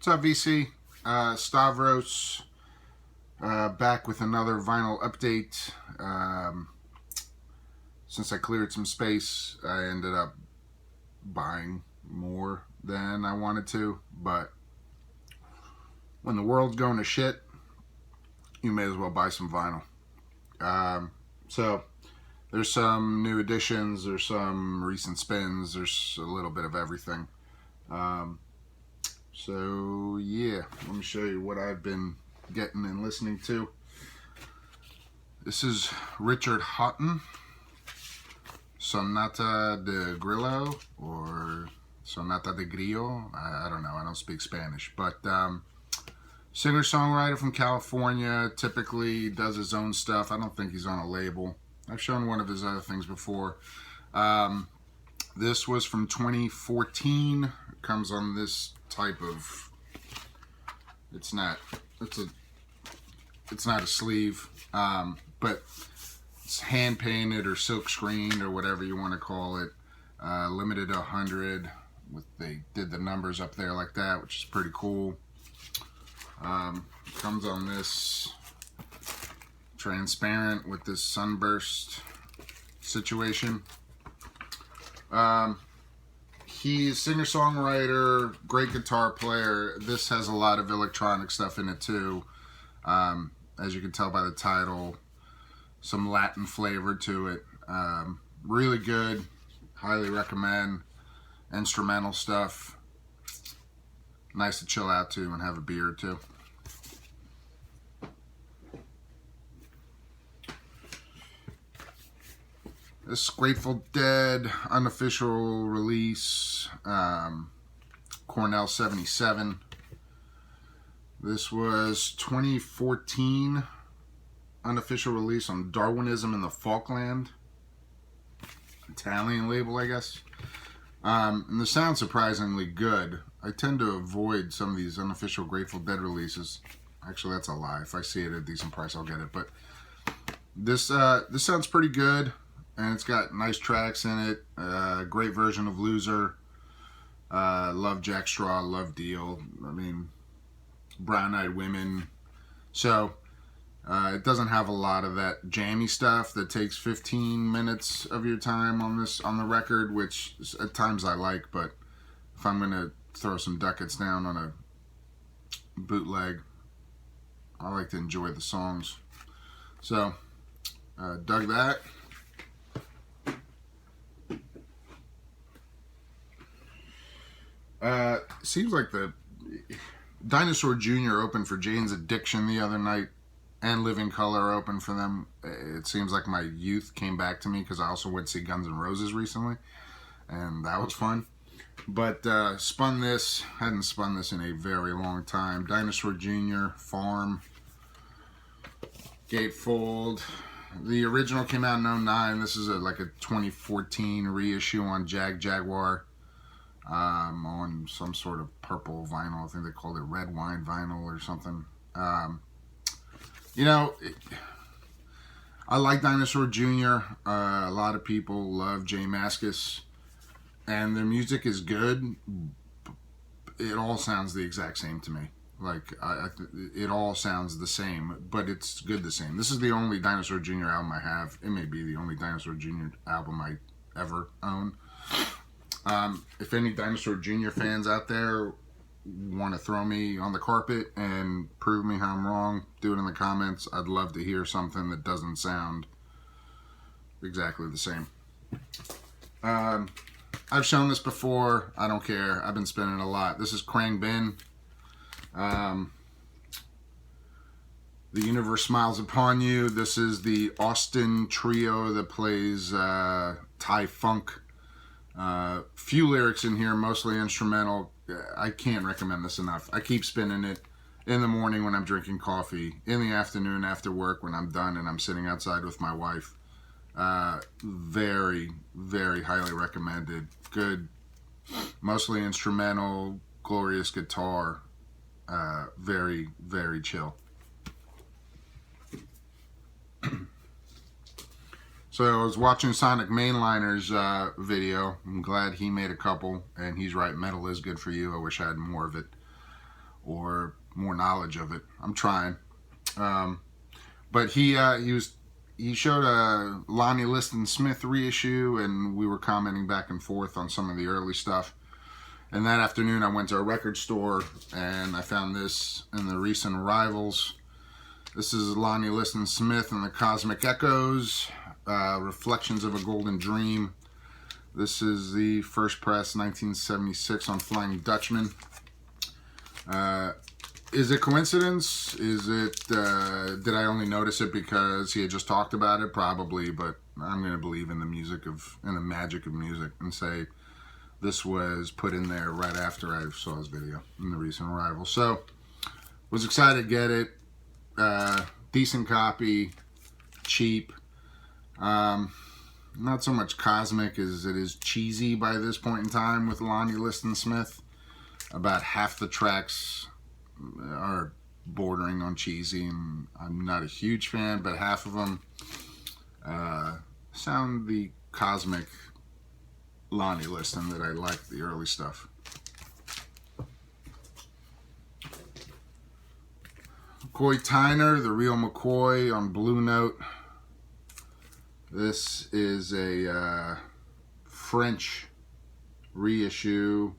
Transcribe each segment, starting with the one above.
What's up, VC? Stavros, back with another vinyl update. Since I cleared some space, I ended up buying more than I wanted to, but when the world's going to shit, you may as well buy some vinyl. So there's some new additions, there's some recent spins, there's a little bit of everything. So yeah, let me show you what I've been getting and listening to. This is Richard Hutton, Sonata de Grillo, or Sonata de Grillo. I don't know, I don't speak Spanish, but singer-songwriter from California, typically does his own stuff. I don't think he's on a label. I've shown one of his other things before. This was from 2014. It comes on this type of, it's not a sleeve, but it's hand painted or silk screened or whatever you want to call it. Limited to 100. They did the numbers up there like that, which is pretty cool. Comes on this transparent with this sunburst situation. He's singer-songwriter, great guitar player. This has a lot of electronic stuff in it too. As you can tell by the title, some Latin flavor to it. Really good, highly recommend. Instrumental stuff. Nice to chill out to and have a beer or two. This Grateful Dead unofficial release, Cornell 77. This was 2014 unofficial release on Darwinism in the Falkland. Italian label, I guess. And the sound's surprisingly good. I tend to avoid some of these unofficial Grateful Dead releases. Actually, that's a lie. If I see it at a decent price, I'll get it. But this sounds pretty good. And it's got nice tracks in it. Great version of Loser. Love Jack Straw. Love Deal. I mean, Brown Eyed Women. So it doesn't have a lot of that jammy stuff that takes 15 minutes of your time on the record, which at times I like. But if I'm gonna throw some ducats down on a bootleg, I like to enjoy the songs. So dug that. Seems like the Dinosaur Jr. opened for Jane's Addiction the other night, and Living Color opened for them. It seems like my youth came back to me because I also went to see Guns N' Roses recently, and that was fun. But hadn't spun this in a very long time. Dinosaur Jr., Farm, Gatefold. The original came out in 2009. This is like a 2014 reissue on Jaguar. On some sort of purple vinyl. I think they called it red wine vinyl or something. You know, I like Dinosaur Jr. A lot of people love J Mascis, and their music is good. It all sounds the exact same to me. Like, it all sounds the same, but it's good the same. This is the only Dinosaur Jr. album I have. It may be the only Dinosaur Jr. album I ever own. If any Dinosaur Jr. fans out there want to throw me on the carpet and prove me how I'm wrong, do it in the comments. I'd love to hear something that doesn't sound exactly the same. I've shown this before. I don't care. I've been spinning a lot. This is Krang Bin. The Universe Smiles Upon You. This is the Austin trio that plays Thai funk. Few lyrics in here, mostly instrumental. I can't recommend this enough. I keep spinning it in the morning when I'm drinking coffee, in the afternoon after work when I'm done and I'm sitting outside with my wife. Very, very highly recommended. Good, mostly instrumental, glorious guitar. Very, very chill. So I was watching Sonic Mainliner's video. I'm glad he made a couple, and he's right, metal is good for you. I wish I had more of it. or more knowledge of it. I'm trying. But he showed a Lonnie Liston Smith reissue, and we were commenting back and forth on some of the early stuff. And that afternoon, I went to a record store, and I found this in the recent arrivals. This is Lonnie Liston Smith and the Cosmic Echoes, Reflections of a Golden Dream. This is the first press, 1976, on Flying Dutchman. Is it coincidence? Is it, did I only notice it because he had just talked about it? Probably, but I'm going to believe in the magic of music and say this was put in there right after I saw his video in the recent arrival. So, was excited to get it. Decent copy, cheap. Not so much cosmic as it is cheesy by this point in time with Lonnie Liston Smith. About half the tracks are bordering on cheesy, and I'm not a huge fan, but half of them sound the cosmic Lonnie Liston that I like, the early stuff. McCoy Tyner, the real McCoy on Blue Note. This is a French reissue.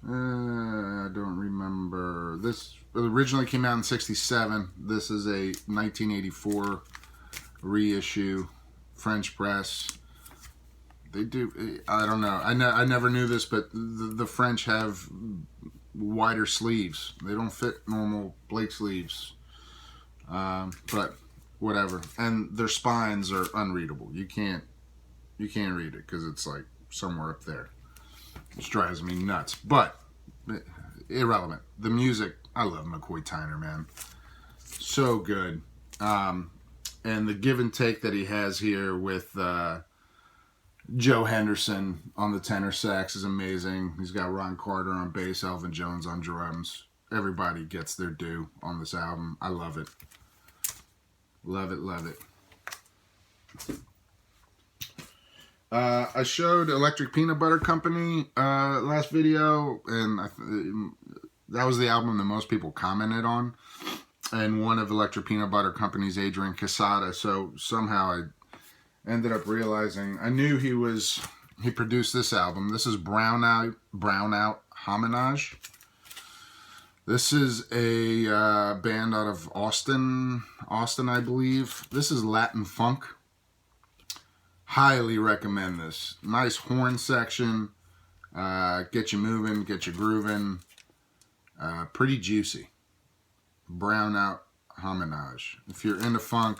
I don't remember. This originally came out in '67. This is a 1984 reissue, French press. They do, I don't know. I never knew this, but the French have wider sleeves. They don't fit normal Blake sleeves. But whatever. And their spines are unreadable. You can't read it because it's like somewhere up there. Which drives me nuts. But irrelevant. The music, I love McCoy Tyner, man. So good. And the give and take that he has here with Joe Henderson on the tenor sax is amazing. He's got Ron Carter on bass, Elvin Jones on drums. Everybody gets their due on this album. I love it. Love it, love it. I showed Electric Peanut Butter Company last video, and that was the album that most people commented on. And one of Electric Peanut Butter Company's Adrian Quesada. So somehow I ended up realizing I knew he produced this album. This is Brownout Hominage. This is a band out of Austin, I believe. This is Latin funk. Highly recommend this. Nice horn section. Get you moving, get you grooving. Pretty juicy. Brownout Hominage. If you're into funk,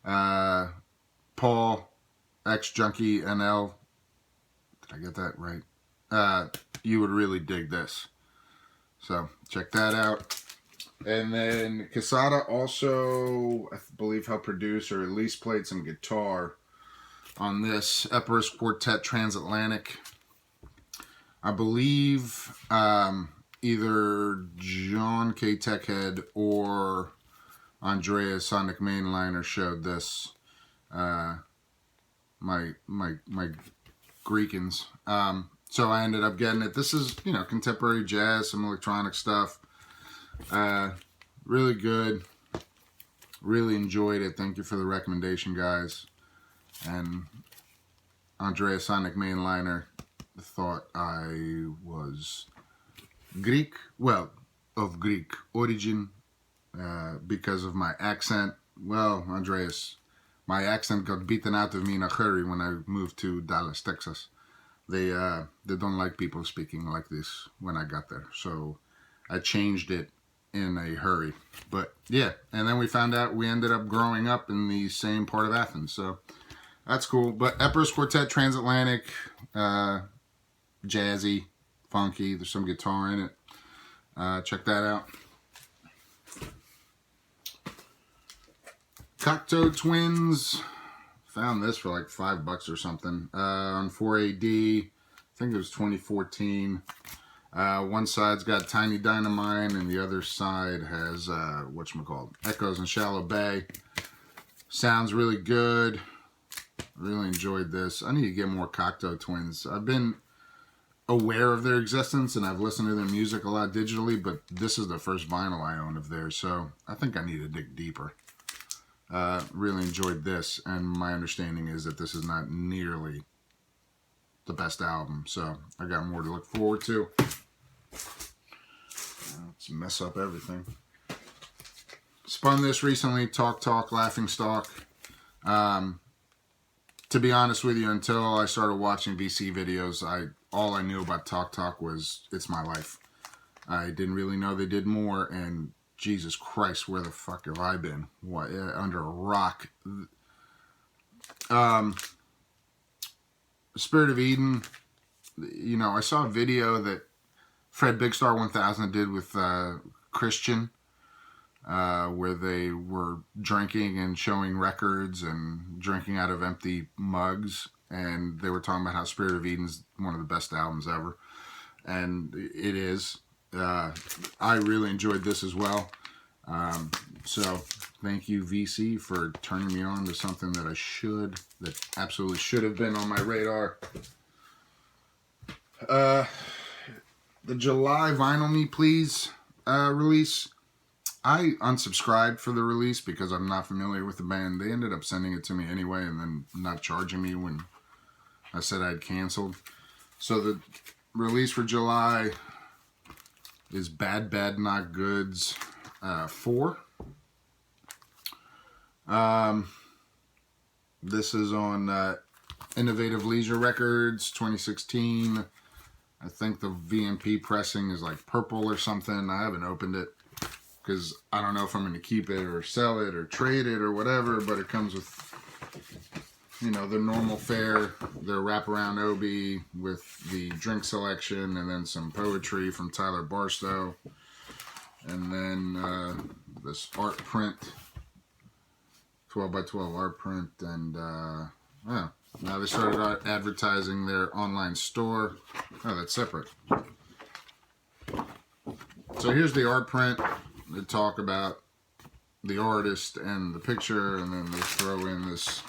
Paul, ex-Junkie NL, did I get that right? You would really dig this. So, check that out. And then Quesada also, I believe, helped produce or at least played some guitar on this Upris Quartet Transatlantic. I believe either John K. Techhead or Andrea Sonic Mainliner showed this. My Greekins. So I ended up getting it. This is, contemporary jazz, some electronic stuff. Really good. Really enjoyed it. Thank you for the recommendation, guys. And Andrea Sonic Mainliner thought I was Greek. Well, of Greek origin because of my accent. Well, Andreas, my accent got beaten out of me in a hurry when I moved to Dallas, Texas. They don't like people speaking like this when I got there. So I changed it in a hurry. But yeah, and then we found out we ended up growing up in the same part of Athens. So that's cool. But Upris Quartet Transatlantic, jazzy, funky. There's some guitar in it. Check that out. Cocteau Twins. Found this for like $5 or something on 4AD. I think it was 2014. One side's got Tiny Dynamite, and the other side has whatchamacallit, Echoes in Shallow Bay. Sounds really good. Really enjoyed this. I need to get more Cocteau Twins. I've been aware of their existence, and I've listened to their music a lot digitally, but this is the first vinyl I own of theirs, so I think I need to dig deeper. Really enjoyed this, and my understanding is that this is not nearly the best album, so I got more to look forward to. Let's mess up everything. Spun this recently, Talk Talk, Laughing Stock. To be honest with you, until I started watching VC videos, all I knew about Talk Talk was It's My Life. I didn't really know they did more, and Jesus Christ, where the fuck have I been? What, under a rock? Spirit of Eden, you know, I saw a video that Fred Big Star 1000 did with Christian, where they were drinking and showing records and drinking out of empty mugs, and they were talking about how Spirit of Eden is one of the best albums ever, and it is. I really enjoyed this as well, so thank you, VC, for turning me on to something that that absolutely should have been on my radar. The July Vinyl Me Please release, I unsubscribed for the release because I'm not familiar with the band. They ended up sending it to me anyway and then not charging me when I said I'd canceled. So the release for July is Bad Bad Not Goods 4. This is on Innovative Leisure Records 2016. I think the VMP pressing is like purple or something. I haven't opened it because I don't know if I'm going to keep it or sell it or trade it or whatever, but it comes with, you know, the normal fare, the wraparound OB with the drink selection, and then some poetry from Tyler Barstow, and then this art print, 12 by 12 art print, and yeah. Now they started advertising their online store. Oh, that's separate. So here's the art print. They talk about the artist and the picture, and then they throw in this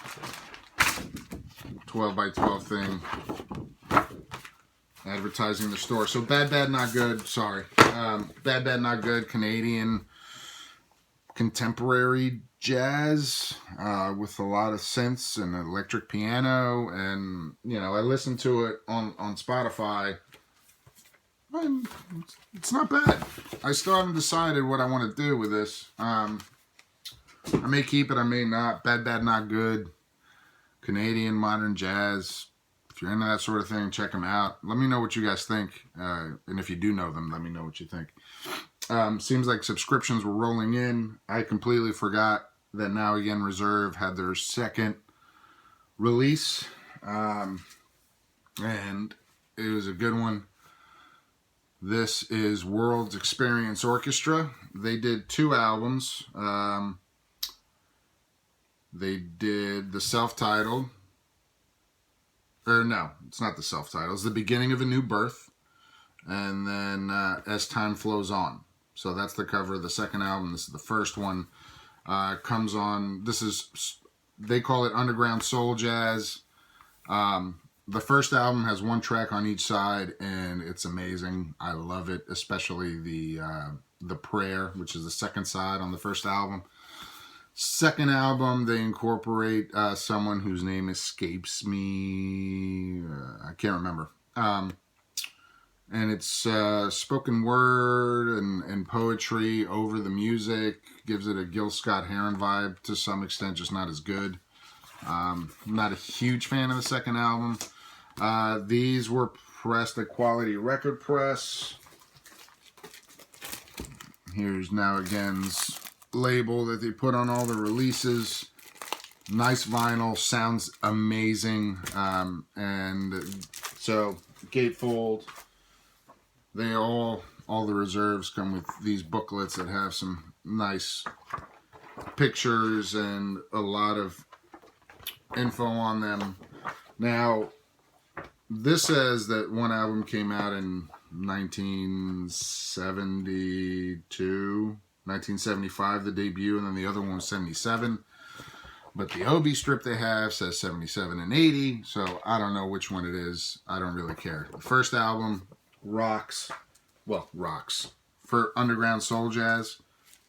12 by 12 thing advertising the store. So Bad Bad Not Good, sorry. Bad Bad Not Good, Canadian contemporary jazz with a lot of synths and electric piano, and you know, I listened to it on Spotify, and it's not bad. I still haven't decided what I want to do with this. I may keep it, I may not. Bad Bad Not Good, Canadian modern jazz. If you're into that sort of thing, check them out. Let me know what you guys think, and if you do know them, let me know what you think. Seems like subscriptions were rolling in. I completely forgot that Now Again Reserve had their second release, and it was a good one. This is World's Experience Orchestra. They did 2 albums. They did the self-titled, or no, it's not the self-titled, it's The Beginning of a New Birth, and then As Time Flows On. So that's the cover of the second album. This is the first one. Comes on, they call it underground soul jazz. The first album has 1 track on each side, and it's amazing. I love it, especially the Prayer, which is the second side on the first album. Second album, they incorporate someone whose name escapes me. I can't remember. And it's spoken word and poetry over the music. Gives it a Gil Scott-Heron vibe to some extent, just not as good. I'm not a huge fan of the second album. These were pressed at Quality Record Press. Here's Now Again's label that they put on all the releases. Nice vinyl, sounds amazing. And so, gatefold. They all the reserves come with these booklets that have some nice pictures and a lot of info on them. Now, this says that one album came out in 1975, the debut, and then the other one was 77. But the Obi strip they have says 77 and 80, so I don't know which one it is. I don't really care. The first album rocks. Well, rocks. For underground soul jazz,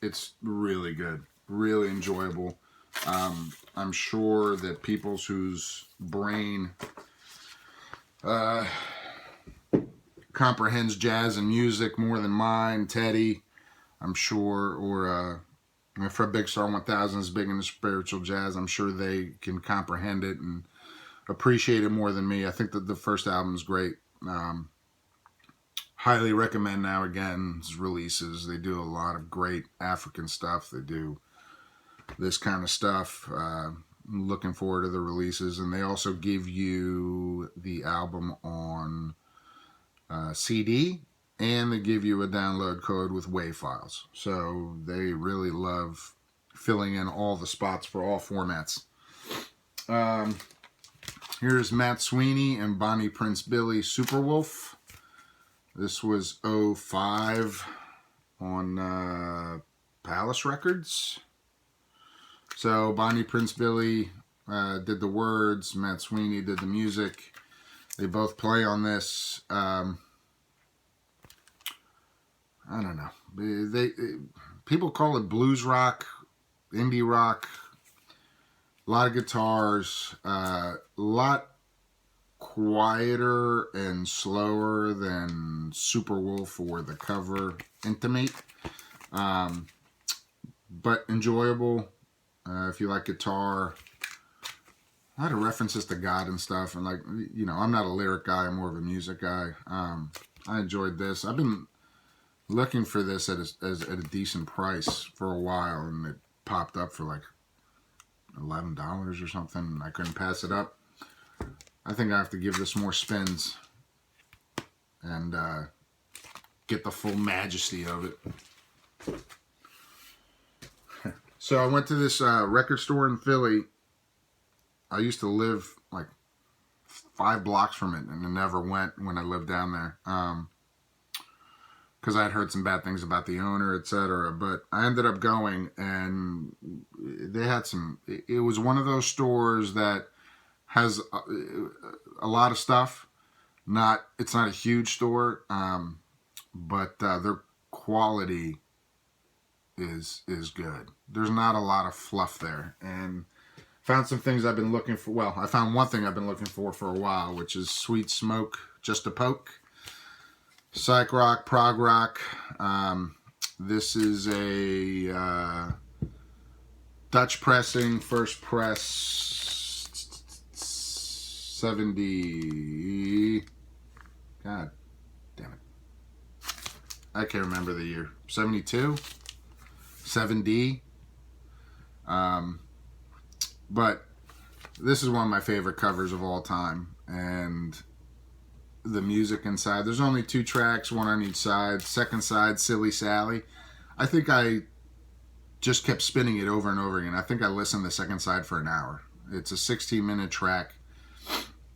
it's really good. Really enjoyable. I'm sure that people whose brain comprehends jazz and music more than mine, Teddy, I'm sure, or Fred Big Star 1000 is big into spiritual jazz. I'm sure they can comprehend it and appreciate it more than me. I think that the first album is great. Highly recommend Now Again's releases. They do a lot of great African stuff. They do this kind of stuff. Looking forward to the releases. And they also give you the album on CD, and they give you a download code with WAV files. So they really love filling in all the spots for all formats. Here's Matt Sweeney and Bonnie Prince Billy, Superwolf. This was 05 on Palace Records. So Bonnie Prince Billy did the words, Matt Sweeney did the music. They both play on this. I don't know. People call it blues rock, indie rock. A lot of guitars. A lot quieter and slower than Superwolf or the cover intimate. But enjoyable. If you like guitar. A lot of references to God and stuff. And like, you know, I'm not a lyric guy. I'm more of a music guy. I enjoyed this. I've been looking for this at a decent price for a while, and it popped up for like $11 or something, and I couldn't pass it up. I think I have to give this more spins and get the full majesty of it. So I went to this record store in Philly. I used to live like 5 blocks from it, and I never went when I lived down there. Because I had heard some bad things about the owner, etc. But I ended up going, and they had some. It was one of those stores that has a lot of stuff. It's not a huge store, but their quality is good. There's not a lot of fluff there, and found some things I've been looking for. Well, I found one thing I've been looking for a while, which is Sweet Smoke, Just a Poke. Psych rock, prog rock. This is a Dutch pressing, first press 70. God damn it. I can't remember the year. 72? 7D. But this is one of my favorite covers of all time. And the music inside. There's only 2 tracks, one on each side. Second side, Silly Sally. I think I just kept spinning it over and over again. I think I listened to the second side for an hour. It's a 16-minute track,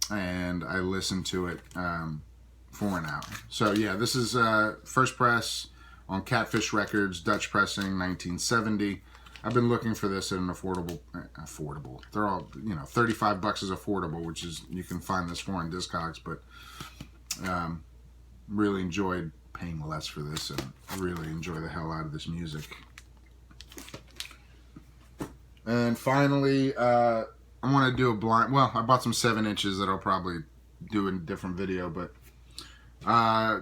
and I listened to it for an hour. So yeah, this is first press on Catfish Records, Dutch pressing, 1970. I've been looking for this at an affordable. They're all, you know, $35 is affordable, which is, you can find this for in Discogs, but really enjoyed paying less for this, and really enjoy the hell out of this music. And finally, I want to do a blind. Well, I bought some 7 inches that I'll probably do in a different video, but I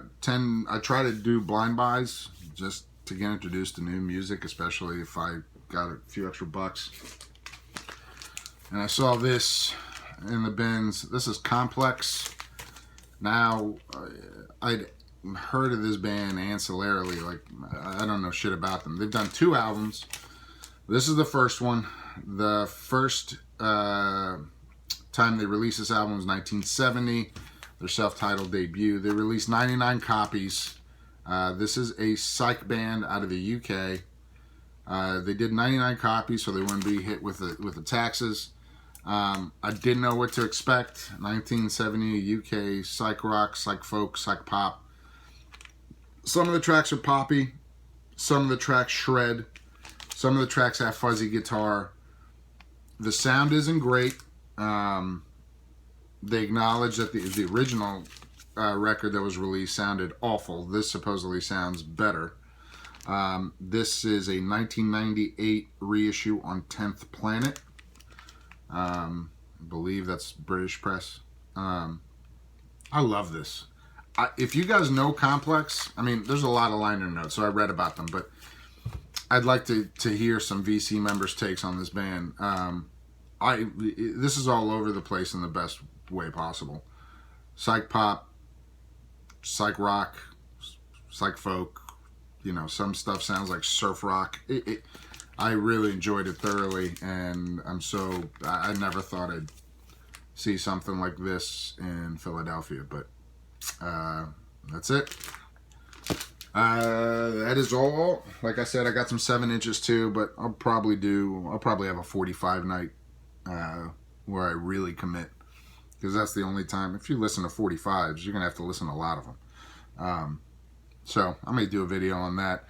try to do blind buys just to get introduced to new music, especially if I got a few extra bucks. And I saw this in the bins. This is Complex. Now, I'd heard of this band ancillarily. Like, I don't know shit about them. They've done 2 albums. This is the first one. The first time they released this album was 1970. Their self-titled debut. They released 99 copies. This is a Psych band out of the UK. They did 99 copies, so they wouldn't be hit with the taxes. I didn't know what to expect. 1970 UK psych rock, psych folk, psych pop. Some of the tracks are poppy. Some of the tracks shred. Some of the tracks have fuzzy guitar. The sound isn't great. They acknowledge that the original record that was released sounded awful. This supposedly sounds better. This is a 1998 reissue on 10th Planet. I believe that's British press. I love this. If you guys know Complex, I mean, there's a lot of liner notes, so I read about them, but I'd like to hear some VC members' takes on this band. This is all over the place in the best way possible. Psych pop, psych rock, psych folk. You know, some stuff sounds like surf rock. I really enjoyed it thoroughly, and I never thought I'd see something like this in Philadelphia, but that's it. That is all. Like I said, I got some 7 inches too, but I'll probably have a 45 night where I really commit, because that's the only time. If you listen to 45s, you're gonna have to listen to a lot of them. So I may do a video on that.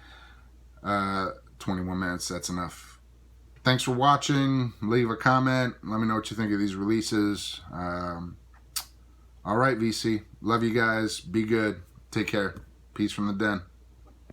21 minutes, that's enough. Thanks for watching. Leave a comment. Let me know what you think of these releases. All right, VC. Love you guys. Be good. Take care. Peace from the den.